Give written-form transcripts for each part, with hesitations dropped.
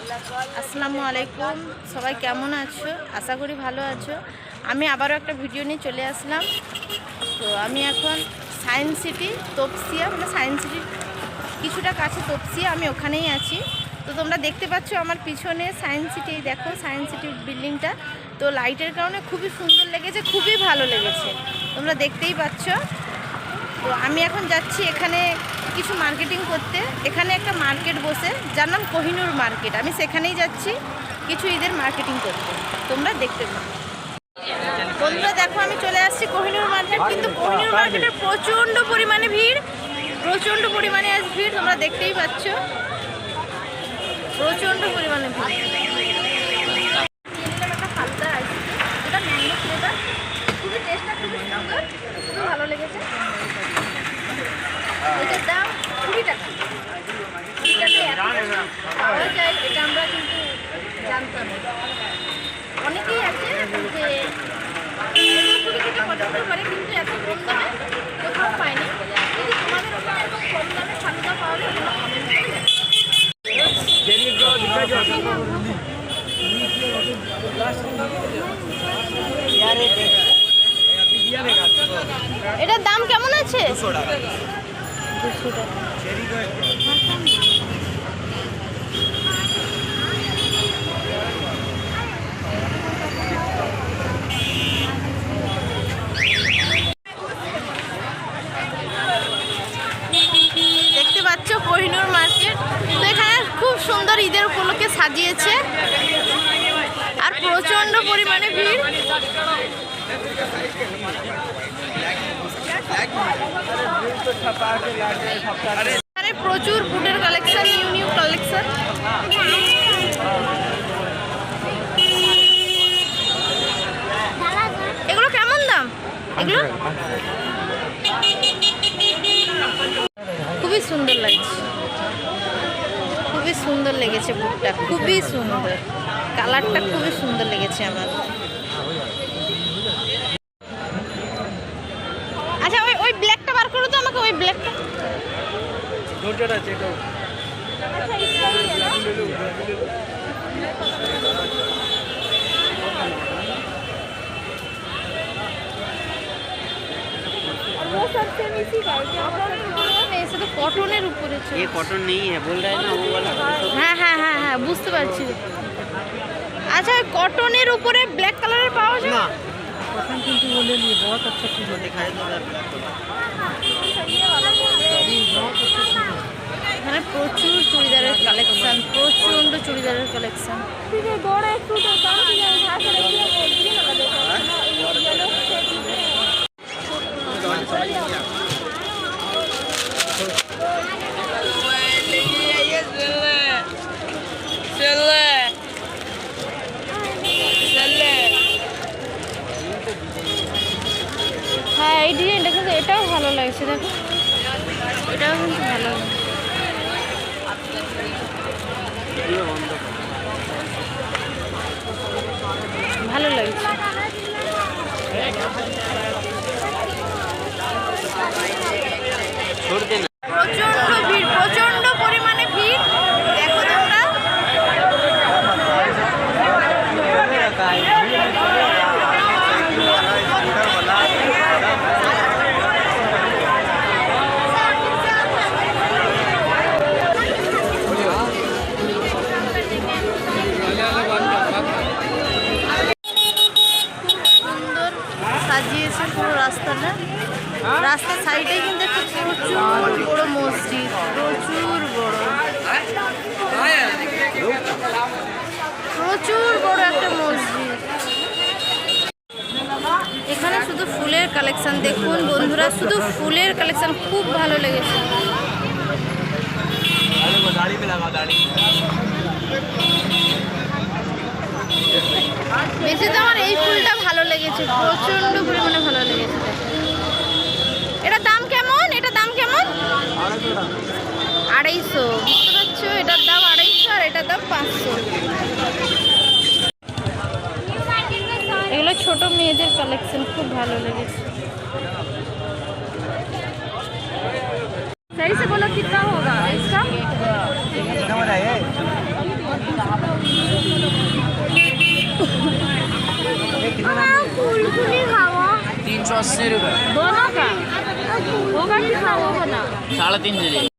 আসসালামু আলাইকুম, সবাই কেমন আছো? আশা করি ভালো আছো। আমি আবারও একটা ভিডিও নিয়ে চলে আসলাম। তো আমি এখন সায়েন্স সিটি তপসিয়া, মানে সায়েন্স সিটির কিছুটা কাছে তপসিয়া, আমি ওখানেই আছি। তো তোমরা দেখতে পাচ্ছ আমার পিছনে সায়েন্স সিটি, দেখো সায়েন্স সিটির বিল্ডিংটা। তো লাইটের কারণে খুবই সুন্দর লেগেছে, খুবই ভালো লেগেছে, তোমরা দেখতেই পাচ্ছ। তো আমি এখন যাচ্ছি এখানে কিছু মার্কেটিং করতে। এখানে একটা মার্কেট বসে, যার নাম কোহিনুর মার্কেট। আমি সেখানেই যাচ্ছি কিছু ঈদের মার্কেটিং করতে, তোমরা দেখতে পাও। বন্ধুরা দেখো, আমি চলে আসছি কোহিনুর মার্কেট। কিন্তু কোহিনুর মার্কেটে প্রচণ্ড পরিমাণে ভিড়, প্রচণ্ড পরিমাণে আজ ভিড়, তোমরা দেখতেই পাচ্ছ, প্রচণ্ড পরিমাণে ভিড়। একটা ফালদা আছে, যেটা ম্যাঙ্গো ফ্লেভার, খুবই টেস্টটা খুবই সুন্দর, খুবই ভালো লেগেছে। এটার দাম 20 টাকা। 20 টাকায় পাওয়া যায়, এটা আমরা কিন্তু জানতাম। অনেকেই আছে যে পছন্দ করে, কিন্তু এত কম দামে কোথাও পায়নি। যদি তোমাদের ওখানে এরকম কম দামে ফালুদা পাওয়া যায়, তোমরা কমেন্ট করে। এটার দাম কেমন আছে? 200 টাকা। 200 টাকা। দেখতে পাচ্ছ কোহিনুর মার্কেট। তো এখানে খুব সুন্দর ঈদের উপলক্ষে সাজিয়েছে, আর প্রচন্ড পরিমাণে ভিড়। এখানে প্রচুর ফুডের কালেকশন, নিউ নিউ কালেকশন। এগুলো কেমন দাম? এগুলো খুবই সুন্দর লাগছে, খুবই সুন্দর লেগেছে বুকটা, খুবই সুন্দর, কালারটা খুবই সুন্দর লেগেছে আমার। আচ্ছা, ওই ব্ল্যাকটা বার করো তো আমাকে, ওই ব্ল্যাকটা। কটনের উপরে কটন নেই বল রहा है ना वो वाला। হ্যাঁ হ্যাঁ হ্যাঁ হ্যাঁ, বুঝতে পারছি। আচ্ছা, কটনের উপরে ব্ল্যাক কালারের পাওয়া যায় না? कॉटन কিন্তু बोले लिए बहुत अच्छा चीज दिखाई दे रहा है। এখানে প্রচুর চুড়িদারের কালেকশন, প্রচন্ড চুড়িদারের কালেকশন। হ্যাঁ, এই ডিজাইনটা কিন্তু এটাও ভালো লাগছে, দেখো এটাও কিন্তু ভালো লাগছে, ভালো লাগছে। প্রচন্ড ভিড়, প্রচন্ড পরিমাণে ভিড়, দেখো তোমরা। সুন্দর সাজিয়েছে পুরো রাস্তাটা। রাস্তার সাইডে কিন্তু একটা প্রচুর বড় মসজিদ, প্রচুর বড়, প্রচুর বড় একটা মসজিদ। এখানে শুধু ফুলের কালেকশন, দেখুন বন্ধুরা, শুধু ফুলের কালেকশন, খুব ভালো লেগেছে। বেশি তো আমার এই ফুলটা ভালো লেগেছে, প্রচন্ড পরিমাণে ভালো লেগেছে। এটার দাম কেমন? এটার দাম কেমন? 250। বুঝতে পারছো, এটার দাম 250 আর এটার দাম 500। এগুলো ছোট মেয়েদের কালেকশন, খুব ভালো লেগেছে। सही से बोलो कितना होगा इसका? 80 रुपये दोनों का होगा कि ना होगा ना 3.5 दीजिए।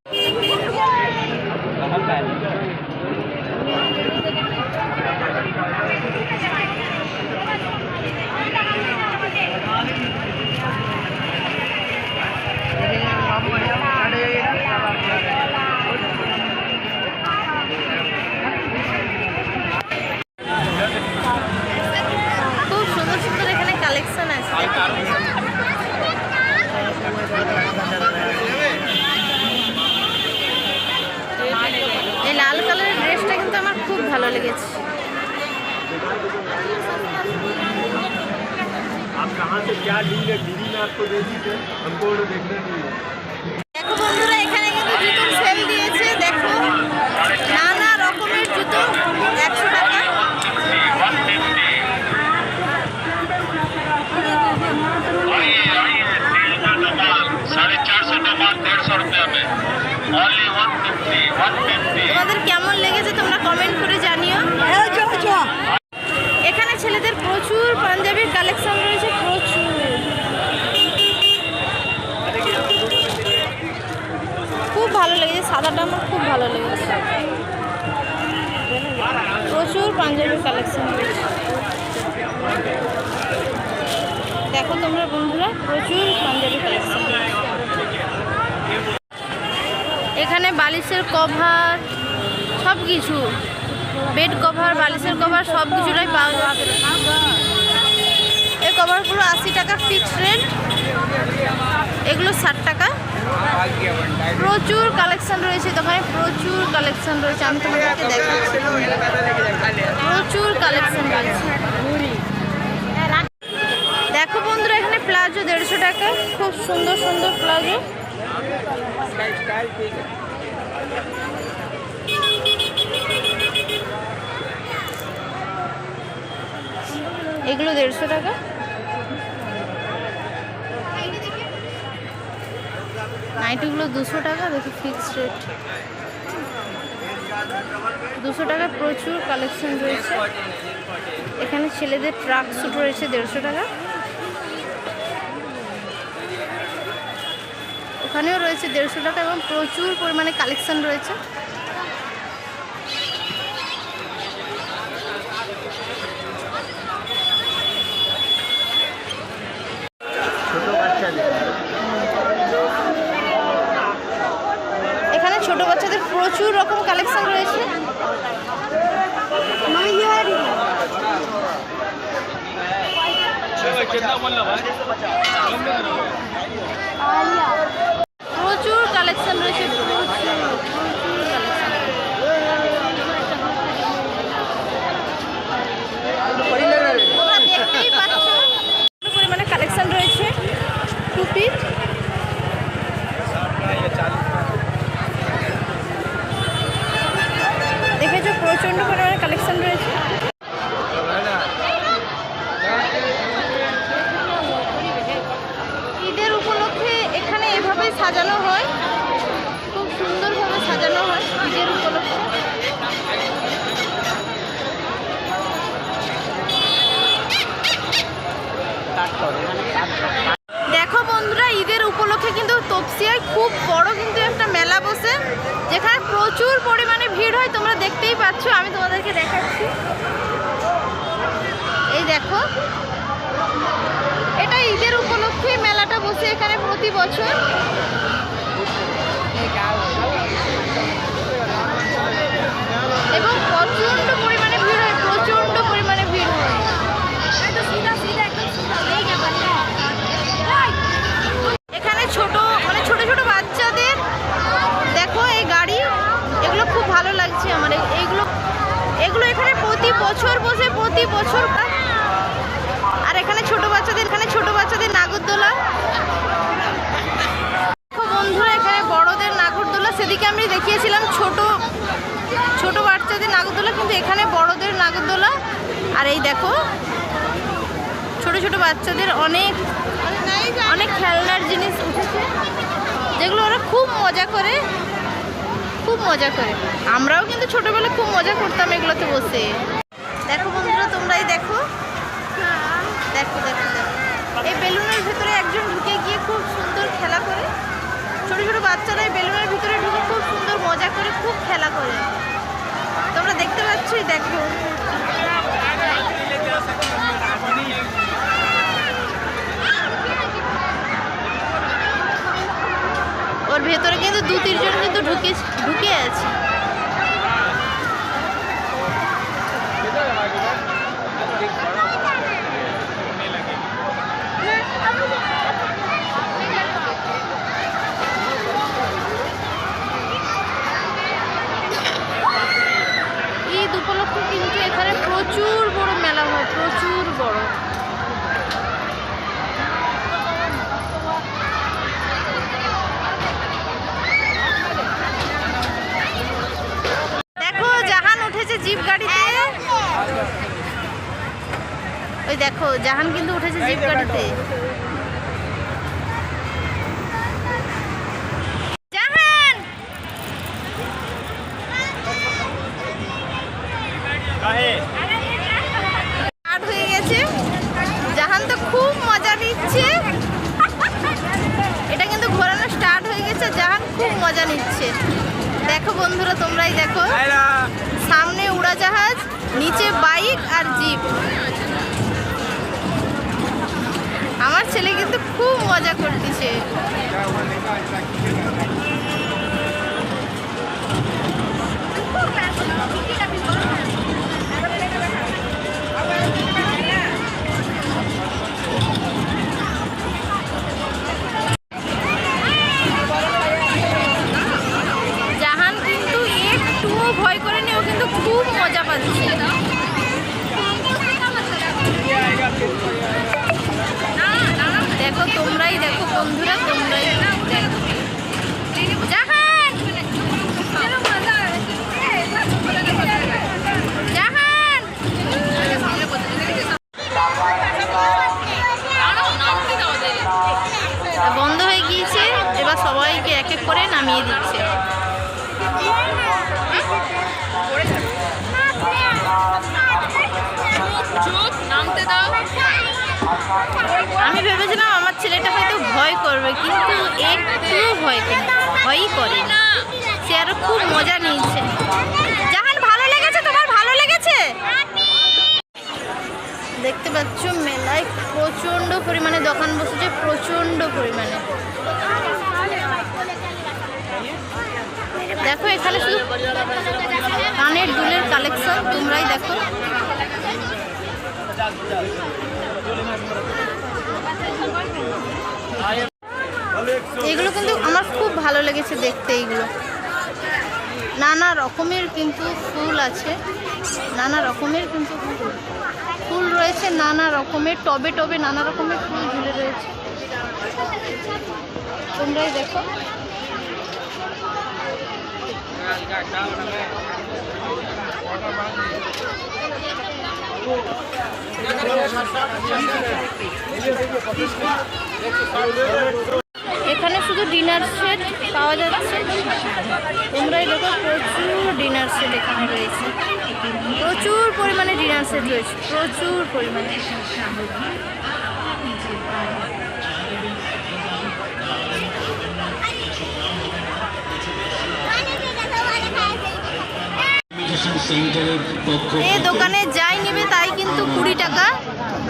খুব সুন্দর সুন্দর এখানে কালেকশন আছে। এই লাল কালারের ড্রেসটা কিন্তু আমার খুব ভালো লেগেছে। आप कहाँ से क्या डील है गिरी में आपको दे दी थे हमको देखना नहीं है। দেখো বন্ধুরা এখানে কিন্তু জুতো সেল দিয়েছে। দেখো নানা রকমের জুতো 100 টাকা। তোমাদের কেমন লেগেছে তোমরা কমেন্ট করে জানিও। এখানে ছেলেদের প্রচুর পাঞ্জাবির কালেকশন রয়েছে, প্রচুর। খুব ভালো লেগেছে, সাদাটা আমার খুব ভালো লেগেছে। প্রচুর পাঞ্জাবির কালেকশন রয়েছে। দেখো তোমরা বন্ধুরা, প্রচুর পাঞ্জাবি কালেকশন রয়েছে। এখানে বালিশের কভার, সব কিছু, বেড কভার, বালিশের কভার সব কিছুটাই পাওয়া যাবে। এই কভারগুলো 80 টাকা ফিক্সড রেট, এগুলো 60 টাকা। প্রচুর কালেকশন রয়েছে দোকানে, প্রচুর কালেকশন রয়েছে। আমি তোমাদেরকে দেখাচ্ছি, প্রচুর কালেকশন রয়েছে। দেখো বন্ধুরা এখানে প্লাজো 150 টাকা, খুব সুন্দর সুন্দর প্লাজো। এগুলো 150 টাকা। নাইটিগুলো 200 টাকা। দেখো ফিক্সড রেট 200 টাকা। প্রচুর কালেকশন রয়েছে এখানে। ছেলেদের ট্রাক স্যুট রয়েছে 150 টাকা। ওখানেও রয়েছে 150 টাকা এবং প্রচুর পরিমাণে কালেকশন রয়েছে। এখানে ছোট বাচ্চাদের প্রচুর রকম কালেকশন রয়েছে। প্রচুর কালেকশন রয়েছে, প্রচুর তোমরা দেখতেই পাচ্ছ পরিমাণে কালেকশন রয়েছে। টুপি দেখেছো, প্রচন্ড পরিমাণে কালেকশন রয়েছে। ঈদের উপলক্ষে এখানে এভাবেই সাজানো হয়, খুব সুন্দরভাবে সাজানো হয় ঈদের উপলক্ষে। দেখো বন্ধুরা ঈদের উপলক্ষে কিন্তু তপসিয়ায় খুব বড় কিন্তু একটা মেলা বসে, যেখানে প্রচুর পরিমাণে ভিড় হয়। তোমরা দেখতেই পাচ্ছ, আমি তোমাদেরকে দেখাচ্ছি। এই দেখো, এটা ঈদের উপলক্ষে মেলাটা বসে এখানে প্রতি বছর। এবং প্রচন্ড পরিমাণে ভিড় হয়, প্রচন্ড পরিমাণে ভিড় হয়। এখানে ছোট মানে ছোট ছোট বাচ্চাদের দেখো এই গাড়ি, এগুলো খুব ভালো লাগছে আমার। এইগুলো এগুলো এখানে প্রতি বছর বসে, প্রতি বছর। আর এখানে ছোট বাচ্চাদের নাগরদোলা। দেখো বন্ধুরা এখানে বড়দের নাগরদোলা। সেদিকে আমি দেখিয়েছিলাম ছোট বাচ্চাদের নাগরদোলা, কিন্তু এখানে বড়দের নাগরদোলা। আর এই দেখো ছোট ছোট বাচ্চাদের অনেক অনেক খেলনার জিনিস উঠেছে, যেগুলো ওরা খুব মজা করে, খুব মজা করে। আমরাও কিন্তু ছোটবেলায় খুব মজা করতাম এগুলোতে বসে। দেখো বন্ধুরা তোমরাই দেখো, দেখো দেখো দেখো এই বেলুনের ভেতরে বাচ্চারাই বেলুনের ভিতরে ঢুকে খুব সুন্দর মজা করে খুব খেলা করে। তোমরা দেখতে পাচ্ছই, দেখো ওর ভেতরে কিন্তু 2-3 জন কিন্তু ঢুকে আছে। ঈদ উপলক্ষে কিন্তু এখানে প্রচুর বড় মেলা হয়, প্রচুর বড়। দেখো জাহান উঠেছে জিপ গাড়িতে, ওই দেখো জাহান কিন্তু উঠেছে জিপ গাড়িতে। জাহান স্টার্ট হয়ে গেছে, জাহান তো খুব মজা নিচ্ছে। এটা কিন্তু ঘোরানো স্টার্ট হয়ে গেছে, জাহান খুব মজা নিচ্ছে। দেখো বন্ধুরা, তোমরাই দেখো, সামনে উড়াজাহাজ, নিচে বাইক আর জিপ। আমার ছেলে কিন্তু খুব মজা করতেছে। জাহান কিন্তু একটুও ভয় করেনি, ও কিন্তু খুব মজা পাচ্ছে। দেখো তোমরাই দেখো বন্ধুরা, তোমরাই দেখো। জাহান জাহান বন্ধ হয়ে গিয়েছে, এবার সবাইকে এক এক করে নামিয়ে দিচ্ছে। আমি ভেবেছিলাম আমার ছেলেটা হয়তো ভয় করবে, কিন্তু একটুও ভয়ই করে না, সে আরো খুব মজা নিয়েছে। জাহান ভালো লেগেছে? তোমার ভালো লেগেছে? দেখতে পাচ্ছ মেলায় প্রচন্ড পরিমাণে দোকান বসেছে, প্রচন্ড পরিমাণে। দেখো এখানে শুধু কানের দুলের কালেকশন, তোমরাই দেখো। এগুলো কিন্তু আমার খুব ভালো লেগেছে দেখতে। এইগুলো নানা রকমের কিন্তু ফুল আছে, নানা রকমের কিন্তু ফুল রয়েছে, নানা রকমের টবে টবে নানা রকমের ফুল ঝুলে রয়েছে, তোমরাই দেখো। এখানে শুধু ডিনার সেট পাওয়া যাচ্ছে, তোমরাই দেখো প্রচুর ডিনার সেট এখানে রয়েছে, প্রচুর পরিমাণে ডিনার সেট রয়েছে, প্রচুর পরিমাণে। এই দোকানে যাই নেবে তাই কিন্তু 20 টাকা,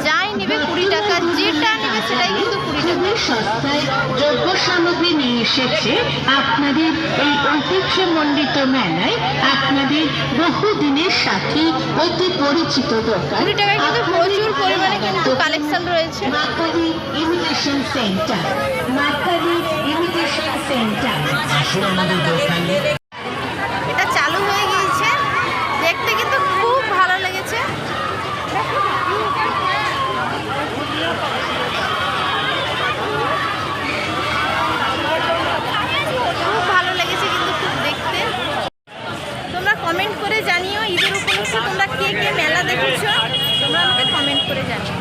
যাই নেবে 20 টাকা, যেটা নেবে সেটাই কিন্তু 20 টাকা। সস্তায় দ্রব্য সামগ্রী নিয়ে এসেছে আপনাদের এই ঐতিহ্যমণ্ডিত মেলায় আপনাদের বহুদিনের সাথী অতি পরিচিত দোকান 20 টাকায় কিন্তু প্রচুর পরিমাণে কিন্তু কালেকশন রয়েছে। মাকারি ইমিটেশন সেন্টার, মাকারি ইমিটেশন সেন্টার। আসুন আমাদের দোকানে। এটা চালু হয়ে গিয়েছে, দেখতে কিন্তু খুব ভালো লেগেছে। খুব ভালো লেগেছে কিন্তু খুব দেখতে। তোমরা কমেন্ট করে জানিও ঈদের উপলক্ষে তোমরা কে কে মেলা দেখেছো, তোমরা আমাকে কমেন্ট করে জানিও।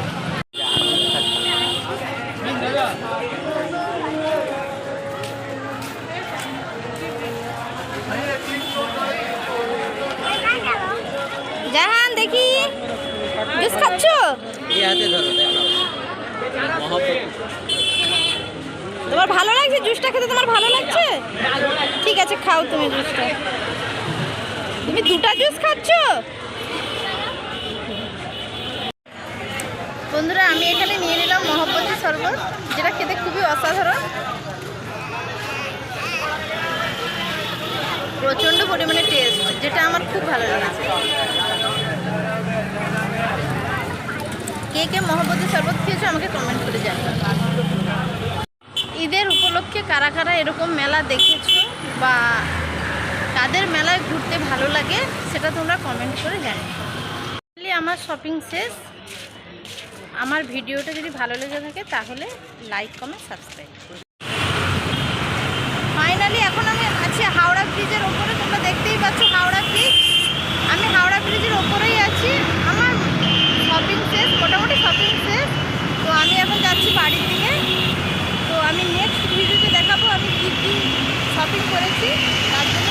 জাহান দেখি জুস খাচ্ছ? তোমার ভালো লাগছে জুসটা খেতে? তোমার ভালো লাগছে? ঠিক আছে, খাও তুমি জুসটা। তুমি দুটা জুস খাচ্ছ? বন্ধুরা, আমি এখানে নিয়ে নিলাম মহব্বতী শরবত, যেটা খেতে খুবই অসাধারণ। প্রচণ্ড পরিমাণে টেস্ট, যেটা আমার খুব ভালো লেগেছে। কে কে মহব্বতী শরবত খেয়েছো আমাকে কমেন্ট করে জানাও। ঈদের উপলক্ষে কারা কারা এরকম মেলা দেখেছো বা কাদের মেলায় ঘুরতে ভালো লাগে সেটা তোমরা কমেন্ট করে জানাও। আমার শপিং শেষ। আমার ভিডিওটা যদি ভালো লেগে থাকে তাহলে লাইক, কমেন্ট, সাবস্ক্রাইব। ফাইনালি এখন আমি আছি হাওড়া ব্রিজের ওপরে। তোমরা দেখতেই পাচ্ছ হাওড়া ব্রিজ। আমি হাওড়া ব্রিজের ওপরেই আছি। আমার শপিং শেষ, মোটামুটি শপিং শেষ। তো আমি এখন যাচ্ছি বাড়ির দিকে। তো আমি নেক্সট ভিডিওতে দেখাবো আমি কী কী শপিং করেছি। তার জন্য